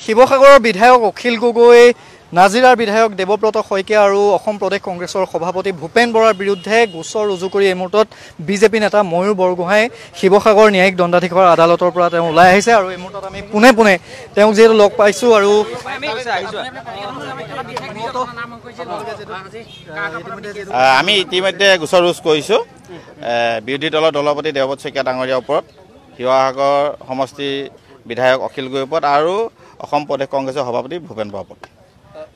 শিৱসাগৰৰ বিধায়ক অখিল গগৈ, নাজিৰাৰ বিধায়ক দেৱব্ৰত শইকীয়া আৰু অসম প্ৰদেশ কংগ্ৰেছৰ সভাপতি ভূপেন বৰাৰ বিৰুদ্ধে গোচৰ ৰুজু কৰি এই মুহূৰ্তত বিজেপি নেতা ময়ূৰ বৰগোহাঁই শিৱসাগৰ ন্যায়িক দণ্ডাধীশৰ আদালতৰ পৰা তেওঁ ওলাই আহিছে আৰু এই মুহূৰ্তত আমি পোনে পোনে তেওঁক যিহেতু লগ পাইছোঁ আৰু আমি ইতিমধ্যে গোচৰ ৰুজু কৰিছোঁ বিৰোধী দলৰ দলপতি দেৱব্ৰত শইকীয়া ডাঙৰীয়াৰ ওপৰত, শিৱসাগৰ সমষ্টি বিধায়ক অখিল গগৈৰ ওপৰত আৰু অসম প্ৰদেশ কংগ্ৰেছৰ সভাপতি ভূপেন বৰাৰ ওপৰত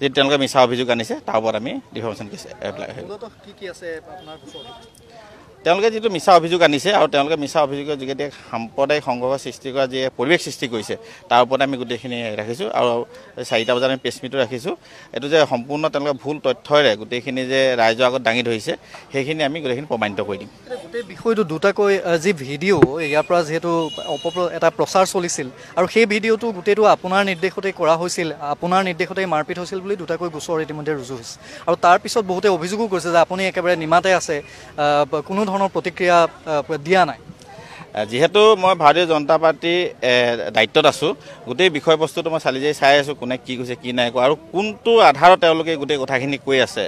যি তেওঁলোকে মিছা অভিযোগ আনিছে তাৰ ওপৰত আমি ডিফেমেশ্যন কেছ এপ্লাই তেওঁলোকে যিটো মিছা অভিযোগ আনিছে আৰু তেওঁলোকে মিছা অভিযোগৰ যোগেদি সাম্প্ৰদায়িক সংঘৰ্ষ সৃষ্টি কৰা যি পৰিৱেশ সৃষ্টি কৰিছে তাৰ ওপৰত আমি গোটেইখিনি ৰাখিছোঁ আৰু 4টা বজাত আমি প্ৰেছ মিটো ৰাখিছোঁ। এইটো যে সম্পূৰ্ণ তেওঁলোকে ভুল তথ্যৰে গোটেইখিনি যে ৰাইজৰ আগত দাঙি ধৰিছে সেইখিনি আমি গোটেইখিনি প্ৰমাণিত কৰি দিম। গোটেই বিষয়টো দুটাকৈ যি ভিডিঅ' ইয়াৰ পৰা যিহেতু এটা প্ৰচাৰ চলিছিল আৰু সেই ভিডিঅ'টো গোটেইটো আপোনাৰ নিৰ্দেশতেই কৰা হৈছিল, আপোনাৰ নিৰ্দেশতেই মাৰপিট হৈছিল বুলি দুটাকৈ গোচৰ ইতিমধ্যে ৰুজু হৈছে আৰু তাৰপিছত বহুতে অভিযোগো কৰিছে যে আপুনি একেবাৰে নিমাতে আছে, কোনো ধৰণৰ প্ৰতিক্ৰিয়া দিয়া নাই। যিহেতু মই ভাৰতীয় জনতা পাৰ্টীৰ দায়িত্বত আছোঁ, গোটেই বিষয়বস্তুটো মই চালি জাৰি চাই আছোঁ কোনে কি কৈছে কি নাই কোৱা আৰু কোনটো আধাৰত তেওঁলোকে গোটেই কথাখিনি কৈ আছে।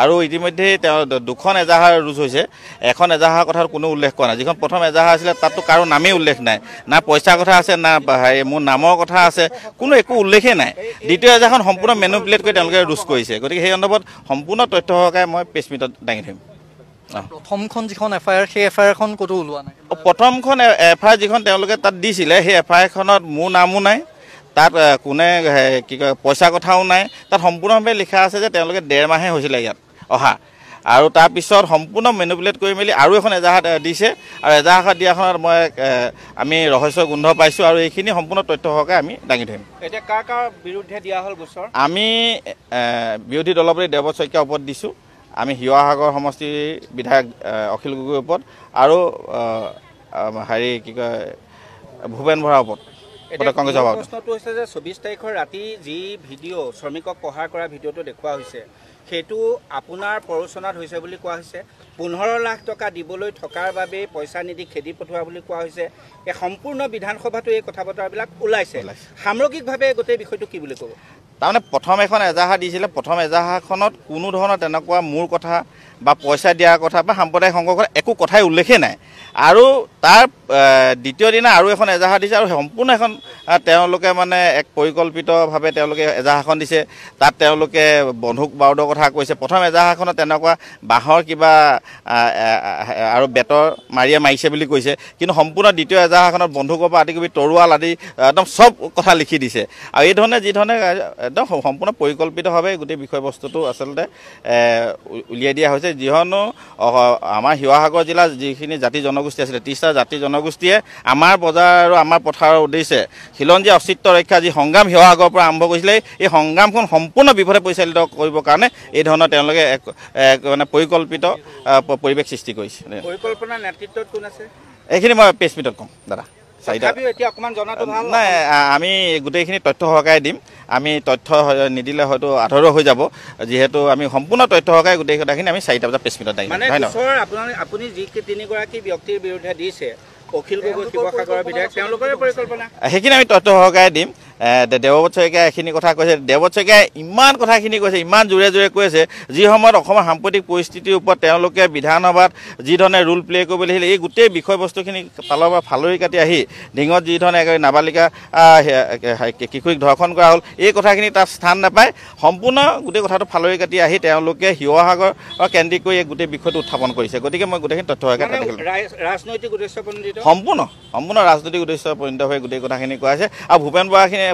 আৰু ইতিমধ্যে তেওঁ 2খন এজাহাৰ ৰুজু হৈছে, এখন এজাহাৰ কথাৰ কোনো উল্লেখ কৰা নাই। যিখন প্ৰথম এজাহাৰ আছিলে তাততো কাৰো নামেই উল্লেখ নাই, না পইচাৰ কথা আছে না মোৰ নামৰ কথা আছে, কোনো একো উল্লেখেই নাই। দ্বিতীয় এজাহাৰখন সম্পূৰ্ণ মেনুপুলেট কৰি তেওঁলোকে ৰুজ কৰিছে। গতিকে সেই সন্দৰ্ভত সম্পূৰ্ণ তথ্য সহকাৰে মই প্ৰেছ মিটত দাঙি ধৰিম। প্ৰথমখন যিখন এফআইআৰ সেই এফআইআৰখন ক'তো ওলোৱা নাই। প্ৰথমখন এফআইআৰ যিখন তেওঁলোকে তাত দিছিলে সেই এফআইআৰখনত মোৰ নামো নাই, তাত কোনে কি কয় পইচাৰ কথাও নাই, তাত সম্পূৰ্ণভাৱে লিখা আছে যে তেওঁলোকে 1.5 মাহে হৈছিলে ইয়াত অহা আৰু তাৰপিছত সম্পূৰ্ণ মেনুপুলেট কৰি মেলি আৰু এখন এজাহাৰ দিছে আৰু এজাহাৰ দিয়াখনত মই আমি ৰহস্য গোন্ধ পাইছোঁ আৰু এইখিনি সম্পূৰ্ণ তথ্য সহকাৰে আমি দাঙি ধৰিম। এতিয়া কাৰ কাৰ বিৰুদ্ধে দিয়া হ'ল গোচৰ? আমি বিৰোধী দলপতি দেৱব্ৰত শইকীয়াৰ ওপৰত দিছোঁ, আমি শিৱসাগৰ সমষ্টিৰ বিধায়ক অখিল গগৈৰ ওপৰত আৰু কি কয় ভূপেন বৰাৰ ওপৰত। প্ৰশ্নটো হৈছে যে 24 তাৰিখৰ ৰাতি যি ভিডিঅ' শ্ৰমিকক প্ৰহাৰ কৰা ভিডিঅ'টো দেখুওৱা হৈছে সেইটো আপোনাৰ প্ৰৰোচনাত হৈছে বুলি কোৱা হৈছে। 15 লাখ টকা দিবলৈ থকাৰ বাবে পইচা নিদি খেদি পঠোৱা বুলি কোৱা হৈছে। এই সম্পূৰ্ণ বিধানসভাটো এই কথা বতৰাবিলাক ওলাইছে। সামগ্ৰিকভাৱে গোটেই বিষয়টো কি বুলি ক'ব? তাৰমানে প্ৰথম এখন এজাহাৰ দিছিলে, প্ৰথম এজাহাৰখনত কোনো ধৰণৰ তেনেকুৱা মোৰ কথা বা পইচা দিয়াৰ কথা বা সাম্প্ৰদায়িক সংঘৰ্ষৰ একো কথাই উল্লেখেই নাই। আৰু তাৰ দ্বিতীয় দিনা আৰু এখন এজাহাৰ দিছে আৰু সম্পূৰ্ণ এখন তেওঁলোকে মানে এক পৰিকল্পিতভাৱে তেওঁলোকে এজাহাৰখন দিছে। তাত তেওঁলোকে বন্ধুক বাৰুদৰ কথা কৈছে। প্ৰথম এজাহাৰখনত তেনেকুৱা বাঁহৰ কিবা আৰু বেতৰ মাৰিয়ে মাৰিছে বুলি কৈছে, কিন্তু সম্পূৰ্ণ দ্বিতীয় এজাহাৰখনত বন্ধুকৰ পৰা আদি কৰি তৰোৱাল আদি একদম চব কথা লিখি দিছে। আৰু এই ধৰণে যিধৰণে একদম সম্পূৰ্ণ পৰিকল্পিতভাৱে গোটেই বিষয়বস্তুটো আচলতে উলিয়াই দিয়া হৈছে। যিহেতু আমাৰ শিৱসাগৰ জিলাৰ যিখিনি জাতি জনগোষ্ঠী আছিলে 30টা জাতি জনগোষ্ঠীয়ে আমাৰ বজাৰ আৰু আমাৰ পথাৰৰ উদ্দেশ্যে খিলঞ্জীয়া অস্তিত্ব ৰক্ষা যি সংগ্ৰাম শিৱসাগৰৰ পৰা আৰম্ভ কৰিছিলে এই সংগ্ৰামখন সম্পূৰ্ণ বিপথে পৰিচালিত কৰিবৰ কাৰণে এই ধৰণৰ তেওঁলোকে মানে পৰিকল্পিত পৰিৱেশ সৃষ্টি কৰিছে। পৰিকল্পনাৰ নেতৃত্বত কোন আছে এইখিনি মই প্ৰেছ মিটত ক'ম দাদা। নাই, আমি গোটেইখিনি তথ্য সহকাৰে দিম। আমি তথ্য নিদিলে হয়তো আধৰুৱা হৈ যাব, যিহেতু আমি সম্পূৰ্ণ তথ্য সহকাৰে গোটেই কথাখিনি আমি 4টা বজাত প্ৰেছ মিটত দাঙি ধৰিম। আপুনি যি 3গৰাকী ব্যক্তিৰ বিৰুদ্ধে দিছে অখিল গগৈ শিৱসাগৰৰ বিধায়ক তেওঁলোকৰে পৰিকল্পনা, সেইখিনি আমি তথ্য সহকাৰে দিম। দেৱব্ৰত শইকীয়াই এইখিনি কথা কৈছে, দেৱব্ৰত শইকীয়াই ইমান কথাখিনি কৈছে, ইমান জোৰে জোৰে কৈছে, যি সময়ত অসমৰ সাম্প্ৰতিক পৰিস্থিতিৰ ওপৰত তেওঁলোকে বিধানসভাত যিধৰণে ৰোল প্লে' কৰিবলৈ আহিলে এই গোটেই বিষয়বস্তুখিনি পালৰ পৰা ফালৰি কাটি আহি ডিঙত যিধৰণে নাবালিকা কিশোৰীক ধৰ্ষণ কৰা হ'ল এই কথাখিনি তাত স্থান নাপায়। সম্পূৰ্ণ গোটেই কথাটো ফালৰি কাটি আহি তেওঁলোকে শিৱসাগৰ কেন্দ্ৰিক কৰি এই গোটেই বিষয়টো উত্থাপন কৰিছে। গতিকে মই গোটেইখিনি তথ্য সহকাৰে ৰাজনৈতিক উদ্দেশ্য সম্পূৰ্ণ ৰাজনৈতিক উদ্দেশ্য পৰিণত হৈ গোটেই কথাখিনি কোৱা হৈছে। আৰু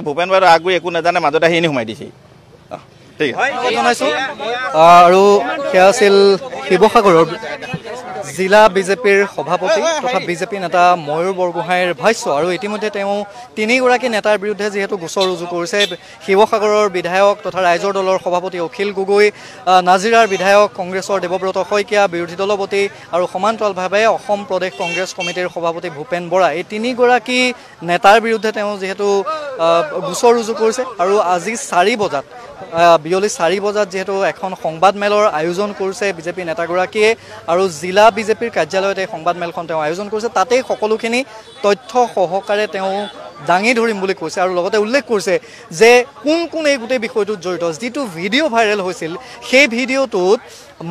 ভূপেন বৰাৰ আগবাঢ়ি একো নাজানে, মাজতে আহি সোমাই দিছে। ঠিক আছে জনাইছোঁ। আৰু সেয়া আছিল শিৱসাগৰৰ জিলা বিজেপিৰ সভাপতি তথা বিজেপি নেতা ময়ূৰ বৰগোহাঁইৰ ভাষ্য। আৰু ইতিমধ্যে তেওঁ 3গৰাকী নেতাৰ বিৰুদ্ধে যিহেতু গোচৰ ৰুজু কৰিছে, শিৱসাগৰৰ বিধায়ক তথা ৰাইজৰ দলৰ সভাপতি অখিল গগৈ, নাজিৰাৰ বিধায়ক কংগ্ৰেছৰ দেৱব্ৰত শইকীয়া, বিৰোধী দলপতি আৰু সমান্তৰালভাৱে অসম প্ৰদেশ কংগ্ৰেছ কমিটিৰ সভাপতি ভূপেন বৰা, এই 3গৰাকী নেতাৰ বিৰুদ্ধে তেওঁ যিহেতু গোচৰ ৰুজু কৰিছে। আৰু আজি 4 বজাত বিয়লি 4 বজাত যিহেতু এখন সংবাদমেলৰ আয়োজন কৰিছে বিজেপি নেতাগৰাকীয়ে আৰু জিলা বিজেপিৰ কাৰ্যালয়ত এই সংবাদমেলখন তেওঁ আয়োজন কৰিছে। তাতেই সকলোখিনি তথ্য সহকাৰে তেওঁ দাঙি ধৰিম বুলি কৈছে আৰু লগতে উল্লেখ কৰিছে যে কোন এই গোটেই বিষয়টোত জড়িত। যিটো ভিডিঅ' ভাইৰেল হৈছিল সেই ভিডিঅ'টোত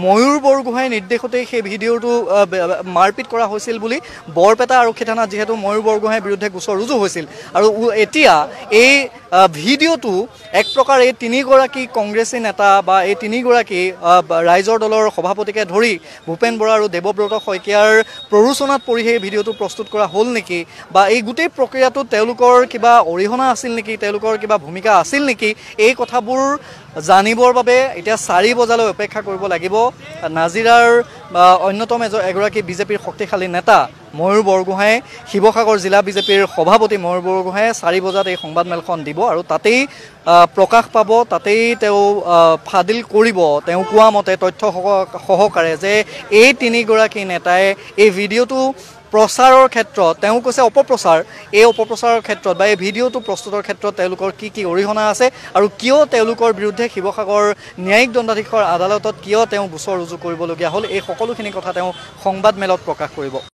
ময়ূৰ বৰগোহাঁইৰ নিৰ্দেশতেই সেই ভিডিঅ'টো মাৰপিট কৰা হৈছিল বুলি বৰপেটা আৰক্ষী থানাত যিহেতু ময়ূৰ বৰগোহাঁইৰ বিৰুদ্ধে গোচৰ ৰুজু হৈছিল আৰু এতিয়া এই ভিডিঅ'টো এক প্ৰকাৰ এই তিনিগৰাকী কংগ্ৰেছী নেতা বা এই তিনিগৰাকী ৰাইজৰ দলৰ সভাপতিকে ধৰি ভূপেন বৰা আৰু দেৱব্ৰত শইকীয়াৰ প্ৰৰোচনাত পৰি সেই ভিডিঅ'টো প্ৰস্তুত কৰা হ'ল নেকি বা এই গোটেই প্ৰক্ৰিয়াটোত তেওঁলোকৰ কিবা অৰিহণা আছিল নেকি, তেওঁলোকৰ কিবা ভূমিকা আছিল নেকি, এই কথাবোৰ জানিবৰ বাবে এতিয়া 4 বজালৈ অপেক্ষা কৰিব লাগিব। নাজিৰাৰ অন্যতম এগৰাকী বিজেপিৰ শক্তিশালী নেতা ময়ূৰ বৰগোহাঁই, শিৱসাগৰ জিলা বিজেপিৰ সভাপতি ময়ূৰ বৰগোহাঁয়ে 4 বজাত এই সংবাদমেলখন দিব আৰু তাতেই প্ৰকাশ পাব, তাতেই তেওঁ ফাদিল কৰিব তেওঁ কোৱা মতে তথ্য সহকাৰে যে এই তিনিগৰাকী নেতাই এই ভিডিঅ'টো প্ৰচাৰৰ ক্ষেত্ৰত তেওঁ কৈছে অপপ্ৰচাৰ, এই অপপ্ৰচাৰৰ ক্ষেত্ৰত বা এই ভিডিঅ'টো প্ৰস্তুতৰ ক্ষেত্ৰত তেওঁলোকৰ কি অৰিহণা আছে আৰু কিয় তেওঁলোকৰ বিৰুদ্ধে শিৱসাগৰ ন্যায়িক দণ্ডাধীশৰ আদালতত কিয় তেওঁ গোচৰ ৰুজু কৰিবলগীয়া হ'ল, এই সকলোখিনি কথা তেওঁ সংবাদমেলত প্ৰকাশ কৰিব।